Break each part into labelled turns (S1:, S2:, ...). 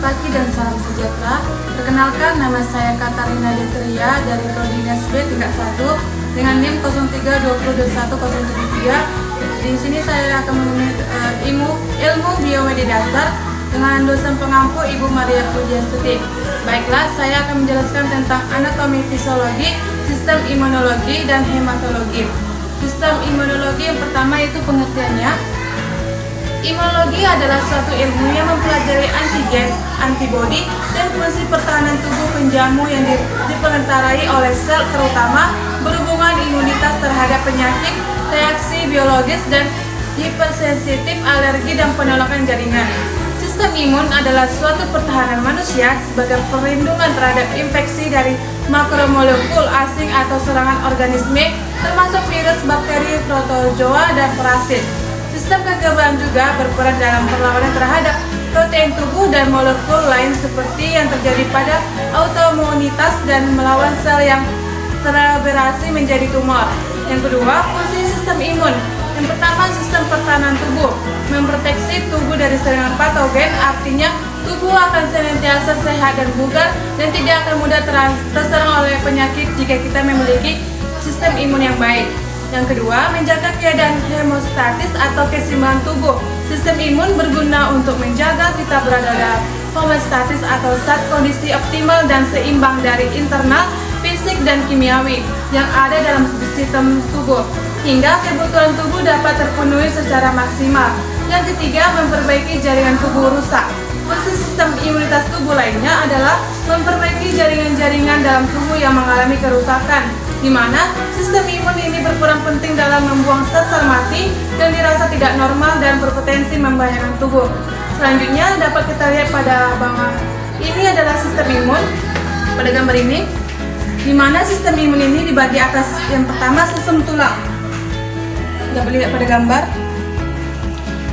S1: pagi dan salam sejahtera. Perkenalkan, nama saya Katarina Detria dari Prodi NSB tingkat 1 dengan NIM 03202103. Di sini saya akan menemui ilmu biomedi dasar dengan dosen pengampu Ibu Maria Pujiastuti. Baiklah, saya akan menjelaskan tentang anatomi fisiologi, sistem imunologi, dan hematologi. Sistem imunologi yang pertama itu pengertiannya. Imunologi adalah suatu ilmu yang mempelajari antigen, antibodi, dan fungsi pertahanan tubuh penjamu yang dipengaruhi oleh sel, terutama berhubungan imunitas terhadap penyakit, reaksi biologis, dan hipersensitif, alergi, dan penolakan jaringan. Sistem imun adalah suatu pertahanan manusia sebagai perlindungan terhadap infeksi dari makromolekul asing atau serangan organisme, termasuk virus, bakteri, protozoa, dan parasit. Sistem kekebalan juga berperan dalam perlawanan terhadap protein tubuh dan molekul lain seperti yang terjadi pada autoimunitas dan melawan sel yang terberasi menjadi tumor. Yang kedua, fungsi sistem imun. Yang pertama, sistem pertahanan tubuh memproteksi tubuh dari serangan patogen, artinya tubuh akan senantiasa sehat dan bugar dan tidak akan mudah terserang oleh penyakit jika kita memiliki sistem imun yang baik. Yang kedua, menjaga keadaan hemostatis atau keseimbangan tubuh. Sistem imun berguna untuk menjaga kita berada dalam homeostatis atau saat kondisi optimal dan seimbang dari internal, fisik, dan kimiawi yang ada dalam sistem tubuh, hingga kebutuhan tubuh dapat terpenuhi secara maksimal. Yang ketiga, memperbaiki jaringan tubuh rusak. Fungsi sistem imunitas tubuh lainnya adalah memperbaiki jaringan-jaringan dalam tubuh yang mengalami kerusakan, di mana sistem imun ini berperan penting dalam membuang sel-sel mati dan dirasa tidak normal dan berpotensi membahayakan tubuh. Selanjutnya dapat kita lihat pada bawah. Ini adalah sistem imun pada gambar ini, di mana sistem imun ini dibagi atas. Yang pertama, sistem tulang. Dapat lihat pada gambar.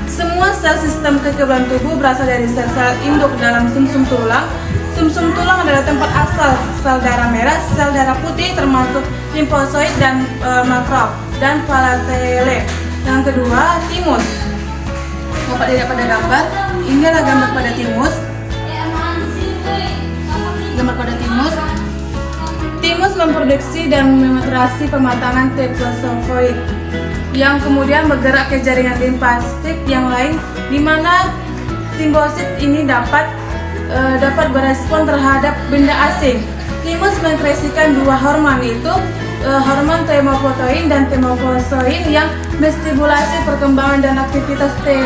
S1: Semua sel sistem kekebalan tubuh berasal dari sel-sel induk dalam sumsum tulang. Sumsum tulang adalah tempat asal sel darah merah, sel darah putih termasuk limfosit dan makrofag dan palatele. Yang kedua, timus. Dapat dilihat pada gambar. Ini adalah gambar pada timus. Gambar pada timus. Timus memproduksi dan memenetrasi pematangan T plasmafoid yang kemudian bergerak ke jaringan limfatik yang lain, di mana timbosit ini dapat berespon terhadap benda asing. Timus mengekspresikan dua hormon, yaitu hormon thymopoietin dan thymopoietin yang menstimulasi perkembangan dan aktivitas T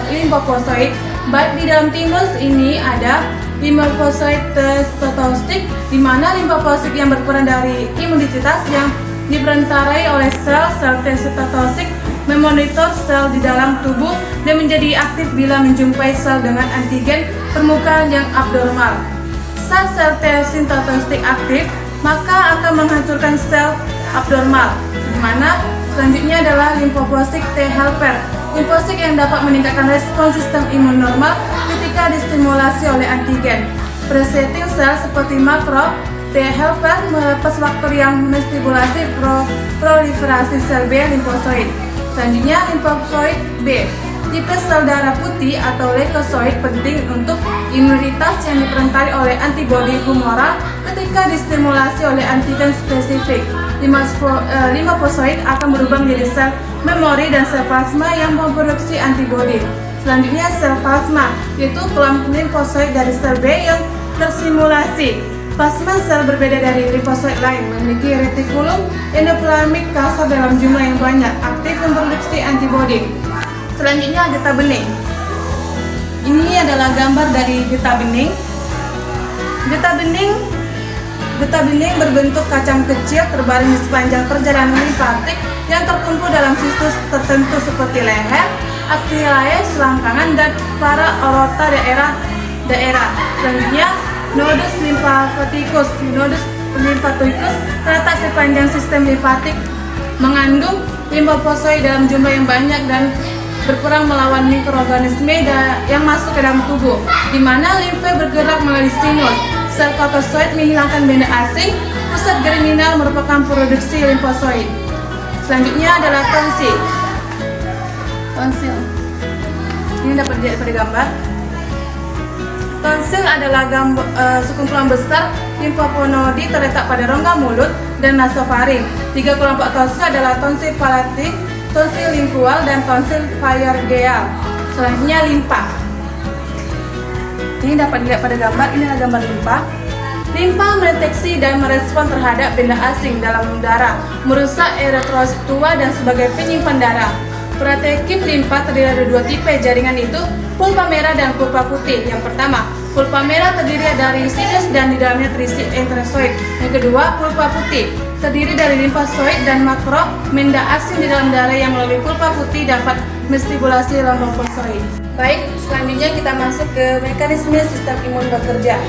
S1: limfosit. Baik di dalam timus ini ada limfosit sitostik, di mana limfosit yang berperan dari imunitas yang diperantarai oleh sel T sitostik memonitor sel di dalam tubuh dan menjadi aktif bila menjumpai sel dengan antigen permukaan yang abnormal. Saat sel T sitostik aktif, maka akan menghancurkan sel abnormal, di mana selanjutnya adalah limfosit T helper. Limfosit yang dapat meningkatkan respons sistem imun normal ketika distimulasi oleh antigen. Presenting sel seperti makro T helper melepas faktor yang menstimulasi proliferasi sel B limfosit. Selanjutnya, limfosit B. Tipe sel darah putih atau leukosit penting untuk imunitas yang diperantarai oleh antibodi humoral ketika distimulasi oleh antigen spesifik. Limfosit akan berubah menjadi sel memori dan sel plasma yang memproduksi antibodi. Selanjutnya, sel plasma, yaitu kelompok limfosit dari sel B yang tersimulasi. Plasma sel berbeda dari limfosit lain, memiliki retikulum endoplasmik kasar dalam jumlah yang banyak, aktif memproduksi antibodi. Selanjutnya, getah bening. Ini adalah gambar dari getah bening. Getah bening berbentuk kacang kecil terbaring di sepanjang perjalanan limfatik yang terkumpul dalam situs tertentu seperti leher, axillae, selangkangan, dan para aorta daerah. Selanjutnya, nodus limfaticus. Nodus limfaticus terletak sepanjang sistem limfatik, mengandung limfosit dalam jumlah yang banyak dan berperang melawan mikroorganisme yang masuk ke dalam tubuh, di mana limfe bergerak melalui sinus. Sel kotosoid menghilangkan benda asing. Pusat germinal merupakan produksi limfosit. Selanjutnya adalah tonsil. Ini dapat dilihat pada gambar. Tonsil adalah sekumpulan besar limfonoidi terletak pada rongga mulut dan nasofaring. 3 kelompok tonsil adalah tonsil palatit, tonsil lingual, dan tonsil pharyngeal. Selanjutnya limpa. Ini dapat dilihat pada gambar. Ini adalah gambar limpa. Limpa mendeteksi dan merespon terhadap benda asing dalam darah, merusak eritrosit tua dan sebagai penyimpan darah. Protein limpa terdiri dari 2 tipe jaringan itu, pulpa merah dan pulpa putih. Yang pertama, pulpa merah terdiri dari sinus dan di dalamnya terisi eritrosit. Yang kedua, pulpa putih terdiri dari limfosit dan makro benda asing di dalam darah yang melalui pulpa putih dapat menstimulasi limfosit. Baik, selanjutnya kita masuk ke mekanisme sistem imun bekerja,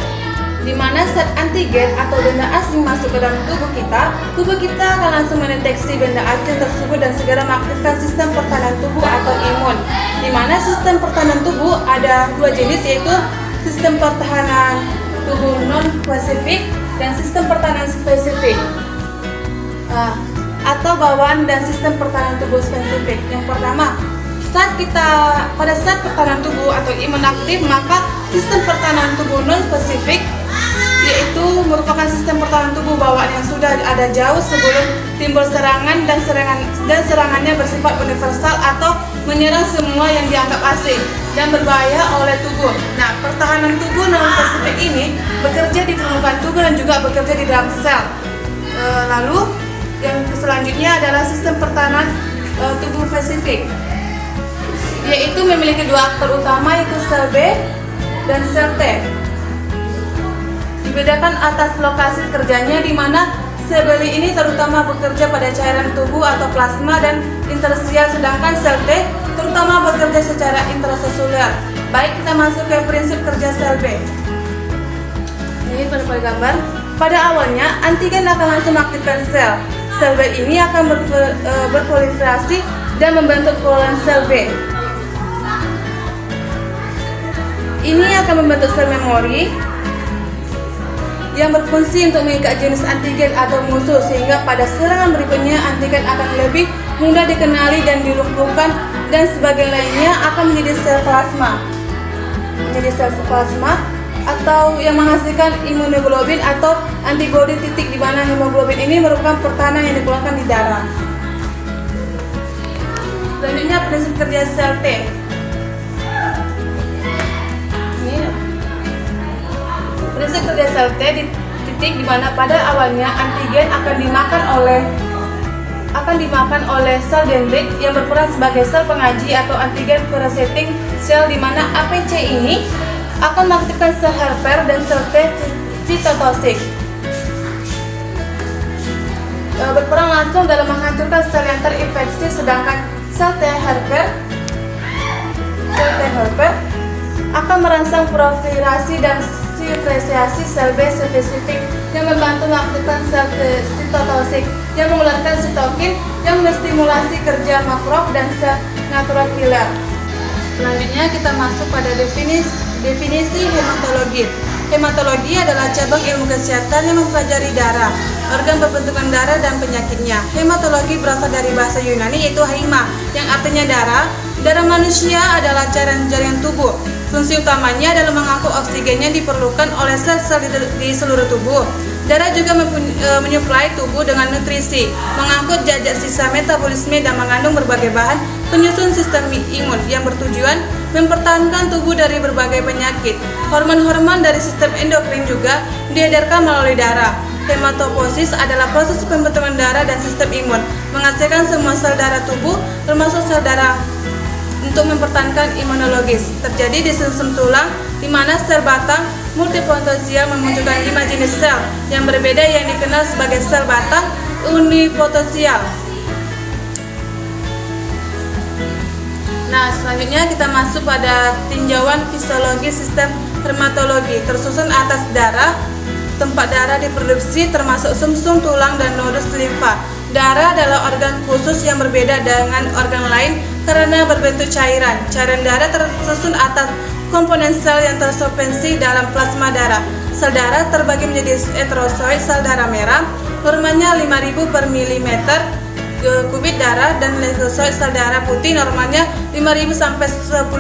S1: di mana saat antigen atau benda asing masuk ke dalam tubuh kita akan langsung mendeteksi benda asing tersebut dan segera mengaktifkan sistem pertahanan tubuh atau imun. Di mana sistem pertahanan tubuh ada 2 jenis, yaitu sistem pertahanan tubuh non-spesifik dan sistem pertahanan spesifik, atau bawaan dan sistem pertahanan tubuh spesifik. Yang pertama, pada saat pertahanan tubuh atau imun aktif, maka sistem pertahanan tubuh non-spesifik yaitu merupakan sistem pertahanan tubuh bawaan yang sudah ada jauh sebelum timbul serangan dan serangannya bersifat universal atau menyerang semua yang dianggap asing dan berbahaya oleh tubuh. Nah, pertahanan tubuh non-spesifik ini bekerja di permukaan tubuh dan juga bekerja di dalam sel. Lalu yang selanjutnya adalah sistem pertahanan tubuh spesifik, yaitu memiliki 2 aktor utama, yaitu sel B dan sel T. Dibedakan atas lokasi kerjanya, di mana sel B ini terutama bekerja pada cairan tubuh atau plasma dan interstisial, sedangkan sel T terutama bekerja secara intraseluler. Baik, kita masuk ke prinsip kerja sel B. Ini pada gambar. Pada awalnya, antigen akan langsung mengaktifkan sel. Sel B ini akan berproliferasi dan membentuk puluhan sel B. Ini akan membentuk sel memori yang berfungsi untuk mengikat jenis antigen atau musuh, sehingga pada serangan berikutnya antigen akan lebih mudah dikenali dan dilumpuhkan, dan sebagian lainnya akan menjadi sel plasma. Atau yang menghasilkan imunoglobulin atau antibodi titik, di mana hemoglobin ini merupakan pertahanan yang dikeluarkan di darah. Selanjutnya prinsip kerja sel T. Prinsip kerja sel T di titik di mana pada awalnya antigen akan dimakan oleh sel dendrit yang berperan sebagai sel pengaji atau antigen presenting sel, di mana APC ini akan mengaktifkan sel helper dan sel T sitotoksik, berperan langsung dalam menghancurkan sel yang terinfeksi, sedangkan sel T helper akan merangsang proliferasi dan diferensiasi sel B spesifik yang membantu mengaktifkan sel sitotoksik yang mengeluarkan sitokin yang menstimulasi kerja makrofag dan sel natural killer. Selanjutnya kita masuk pada definisi hematologi. Hematologi adalah cabang ilmu kesehatan yang mempelajari darah, organ pembentukan darah dan penyakitnya. Hematologi berasal dari bahasa Yunani, yaitu haima, yang artinya darah. Darah manusia adalah cairan jaringan tubuh. Fungsi utamanya adalah mengangkut oksigen yang diperlukan oleh sel-sel di seluruh tubuh. Darah juga menyuplai tubuh dengan nutrisi, mengangkut zat sisa metabolisme dan mengandung berbagai bahan penyusun sistem imun yang bertujuan mempertahankan tubuh dari berbagai penyakit. Hormon-hormon dari sistem endokrin juga diedarkan melalui darah. Hematopoiesis adalah proses pembentukan darah dan sistem imun, menghasilkan semua sel darah tubuh, termasuk sel darah, untuk mempertahankan imunologis. Terjadi di sumsum tulang, di mana sel batang multipotensial memunculkan 5 jenis sel yang berbeda yang dikenal sebagai sel batang unipotensial. Nah, selanjutnya kita masuk pada tinjauan fisiologi sistem hematologi, tersusun atas darah, tempat darah diproduksi termasuk sumsum tulang dan nodus limfa. Darah adalah organ khusus yang berbeda dengan organ lain karena berbentuk cairan. Cairan darah tersusun atas komponen sel yang tersuspensi dalam plasma darah. Sel darah terbagi menjadi eritrosit, sel darah merah, normalnya 5.000 per milimeter kubik darah, dan leukosit, sel darah putih, normalnya 5.000 sampai 10.000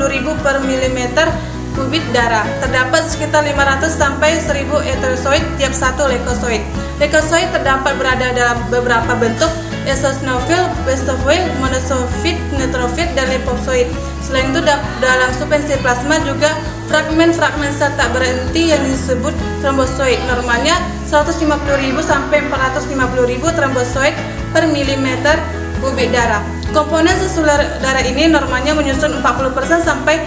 S1: per milimeter kubik darah. Terdapat sekitar 500 sampai 1000 eritrosit tiap satu leukosit. Leukosit terdapat berada dalam beberapa bentuk: eosinofil, basophil, monosofit, neutrofil, dan limfosit. Selain itu dalam suspensi plasma juga fragmen-fragmen sel tak berhenti yang disebut trombosit. Normalnya 150.000 sampai 450.000 trombosit per milimeter kubik darah. Komponen seluler darah ini normalnya menyusun 40% sampai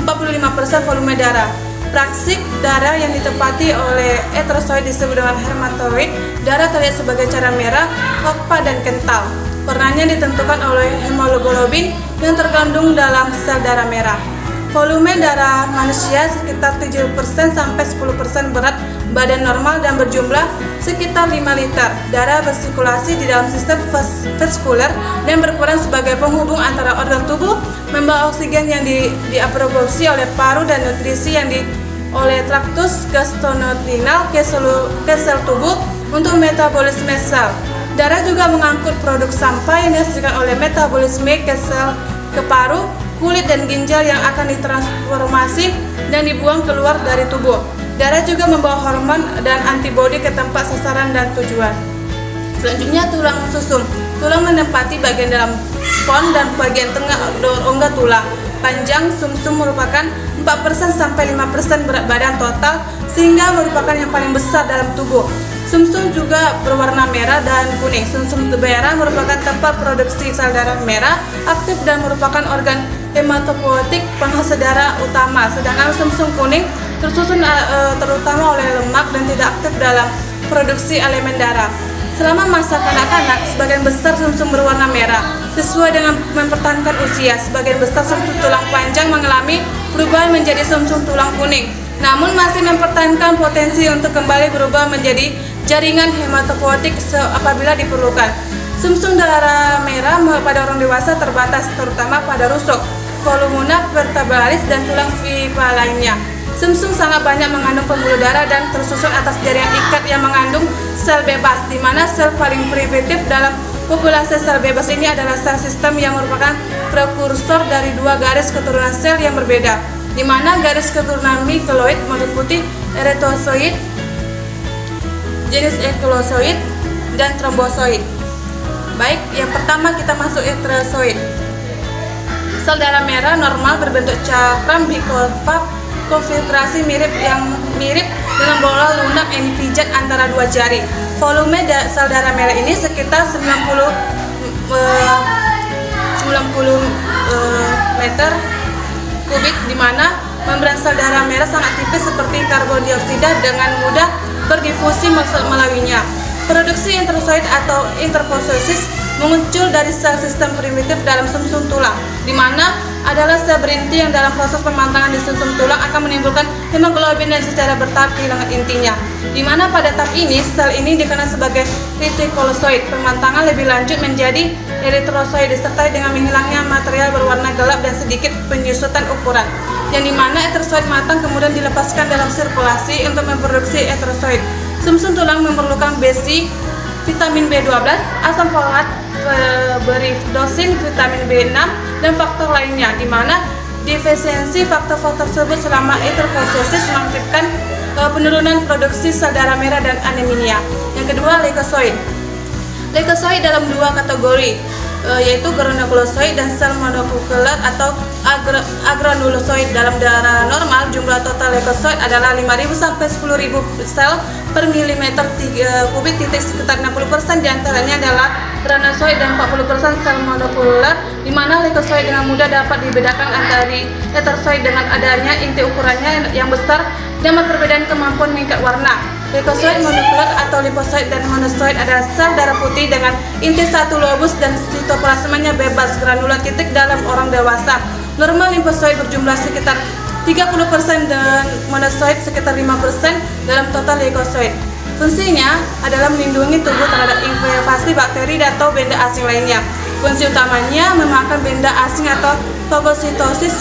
S1: 45% volume darah. Fraksi darah yang ditempati oleh eritrosit disebut dengan hematoid. Darah terlihat sebagai cairan merah, opaque dan kental. Warnanya ditentukan oleh hemoglobin yang terkandung dalam sel darah merah. Volume darah manusia sekitar 7% sampai 10% berat badan normal dan berjumlah sekitar 5 liter. Darah bersirkulasi di dalam sistem vaskuler dan berperan sebagai penghubung antara organ tubuh, membawa oksigen yang diabsorpsi oleh paru dan nutrisi yang oleh traktus gastrointestinal ke sel tubuh untuk metabolisme sel. Darah juga mengangkut produk sampah yang dihasilkan oleh metabolisme ke paru, kulit, dan ginjal yang akan ditransformasi dan dibuang keluar dari tubuh. Darah juga membawa hormon dan antibodi ke tempat sasaran dan tujuan. Selanjutnya, tulang susum. Tulang menempati bagian dalam spons dan bagian tengah rongga tulang. Panjang sumsum merupakan 4% sampai 5% berat badan total, sehingga merupakan yang paling besar dalam tubuh. Sumsum juga berwarna merah dan kuning. Sumsum merah merupakan tempat produksi sel darah merah aktif dan merupakan organ hematopoietik penghasil darah utama. Sedangkan sumsum kuning tersusun terutama oleh lemak dan tidak aktif dalam produksi elemen darah. Selama masa kanak-kanak, sebagian besar sumsum berwarna merah. Sesuai dengan mempertahankan usia, sebagian besar sumsum tulang panjang mengalami perubahan menjadi sumsum tulang kuning, namun masih mempertahankan potensi untuk kembali berubah menjadi jaringan hematopoietik apabila diperlukan. Sumsum darah merah pada orang dewasa terbatas, terutama pada rusuk, kolumna vertebralis, dan tulang fibula lainnya. Sumsum sangat banyak mengandung pembuluh darah dan tersusun atas jaringan ikat yang mengandung sel bebas, di mana sel paling primitif dalam populasi sel bebas ini adalah sel sistem yang merupakan prekursor dari dua garis keturunan sel yang berbeda, di mana garis keturunan mikeloid meliputi eritrosit, jenis eukaryosit, dan trombosit. Baik, yang pertama kita masuk eritrosit. Sel darah merah normal berbentuk cakram bikonkav, konfigurasi mirip dengan bola lunak yang dipijat antara dua jari. Volume sel darah merah ini sekitar 90 meter kubik, di mana membran sel darah merah sangat tipis seperti karbon dioksida dengan mudah berdifusi melaluinya. Produksi eritrosit atau interpososis muncul dari sel sistem primitif dalam sumsum tulang, di mana adalah sel berinti yang dalam proses pematangan di sumsum tulang akan menimbulkan hemoglobin dan secara bertahap kehilangan intinya, di mana pada tahap ini sel ini dikenal sebagai retikulosit. Pematangan lebih lanjut menjadi eritrosit disertai dengan menghilangnya material berwarna gelap dan sedikit penyusutan ukuran, yang dimana eritrosit matang kemudian dilepaskan dalam sirkulasi untuk memproduksi eritrosit. Sumsum tulang memerlukan besi, vitamin B12, asam folat, beridosin, vitamin B6, dan faktor lainnya, di mana defisiensi faktor-faktor tersebut selama eritropoiesis mengakibatkan penurunan produksi sel darah merah dan anemia. Yang kedua, leukosit. Leukosit dalam dua kategori, yaitu granulosit dan sel mononuklear atau agranulosit. Dalam darah normal, jumlah total leukosit adalah 5.000 sampai 10.000 sel per milimeter kubik, sekitar 60% diantaranya adalah granulosit dan 40% sel mononuklear, di mana leukosit dengan mudah dapat dibedakan antara eritrosit dengan adanya inti ukurannya yang besar dan perbedaan kemampuan mengikat warna. Leukosit monoklear atau limfosit dan monosit adalah sel darah putih dengan inti satu lobus dan sitoplasmanya bebas granulat dalam orang dewasa. Normal limfosit berjumlah sekitar 30% dan monosit sekitar 5% dalam total leukosit. Fungsinya adalah melindungi tubuh terhadap invasi bakteri atau benda asing lainnya. Fungsi utamanya memakan benda asing atau fagositosis.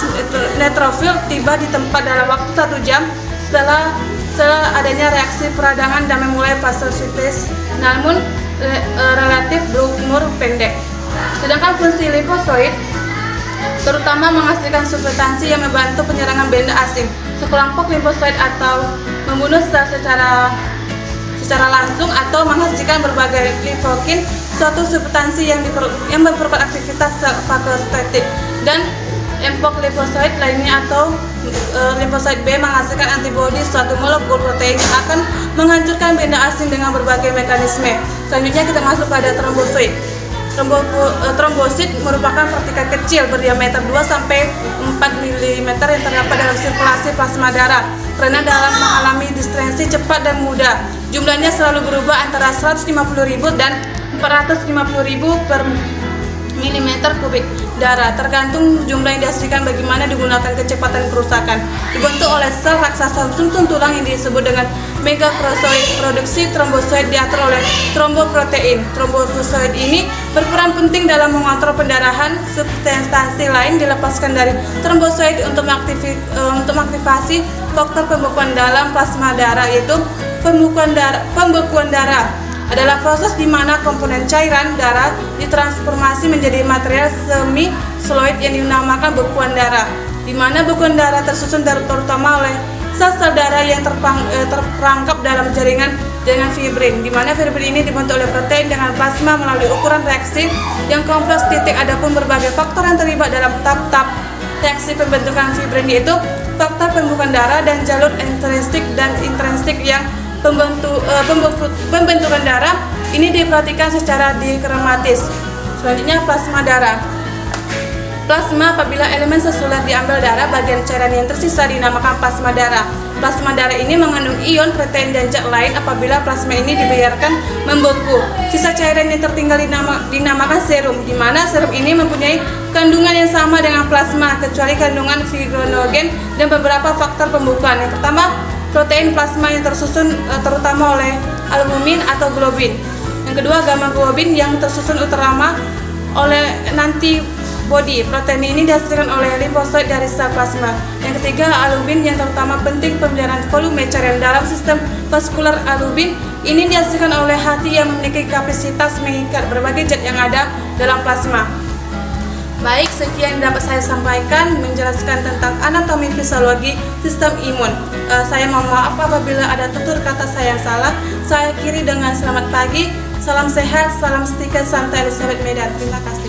S1: Neutrofil tiba di tempat dalam waktu 1 jam setelah adanya reaksi peradangan dan memulai fagosintesis, namun relatif berumur pendek. Sedangkan fungsi limfosit terutama menghasilkan substansi yang membantu penyerangan benda asing. sekelompok limfosit atau membunuh sel secara langsung atau menghasilkan berbagai limfokin, suatu substansi yang memperkuat aktivitas sel fagostatik, dan empok limfosit lainnya atau limfosit B menghasilkan antibodi suatu molekul protein yang akan menghancurkan benda asing dengan berbagai mekanisme. Selanjutnya kita masuk pada trombosit. Trombosit merupakan partikel kecil berdiameter 2-4 mm yang terdapat dalam sirkulasi plasma darah. Karena dalam mengalami distensi cepat dan mudah, jumlahnya selalu berubah antara 150.000 dan 450.000 per milimeter kubik darah, tergantung jumlah yang dihasilkan bagaimana digunakan kecepatan kerusakan. Dibentuk oleh sel raksasa sumsum tulang yang disebut dengan megaproteoid. Produksi trombosit diatur oleh tromboprotein. Trombosit ini berperan penting dalam mengontrol pendarahan. Substansi lain dilepaskan dari trombosit untuk mengaktifasi faktor pembekuan dalam plasma darah, yaitu pembekuan darah adalah proses di mana komponen cairan darah ditransformasi menjadi material semi-soloid yang dinamakan bekuan darah, di mana bekuan darah tersusun terutama oleh sel-sel darah yang terperangkap dalam jaringan fibrin, di mana fibrin ini dibentuk oleh protein dengan plasma melalui ukuran reaksi yang kompleks. Adapun berbagai faktor yang terlibat dalam tahap reaksi pembentukan fibrin, yaitu faktor pembekuan darah dan jalur intrinsik dan intrinsik yang pembentukan darah ini diperhatikan secara dikrematis. Selanjutnya plasma darah. Plasma apabila elemen seluler diambil darah, bagian cairan yang tersisa dinamakan plasma darah. Plasma darah ini mengandung ion, protein, dan zat lain. Apabila plasma ini dibiarkan membeku, sisa cairan yang tertinggal dinamakan serum, di mana serum ini mempunyai kandungan yang sama dengan plasma kecuali kandungan fibrinogen dan beberapa faktor pembekuan. Yang pertama, protein plasma yang tersusun terutama oleh albumin atau globin. Yang kedua, gamma globin yang tersusun utama oleh antibodi. Protein ini dihasilkan oleh limfosit dari sel plasma. Yang ketiga, albumin yang terutama penting pemeliharaan volume cairan dalam sistem vaskular. Albumin ini dihasilkan oleh hati yang memiliki kapasitas mengikat berbagai zat yang ada dalam plasma. Baik, sekian dapat saya sampaikan menjelaskan tentang anatomi fisiologi sistem imun. Saya mohon maaf apabila ada tutur kata saya yang salah. Saya akhiri dengan selamat pagi, salam sehat, salam setika, Santa Elizabeth Medan. Terima kasih.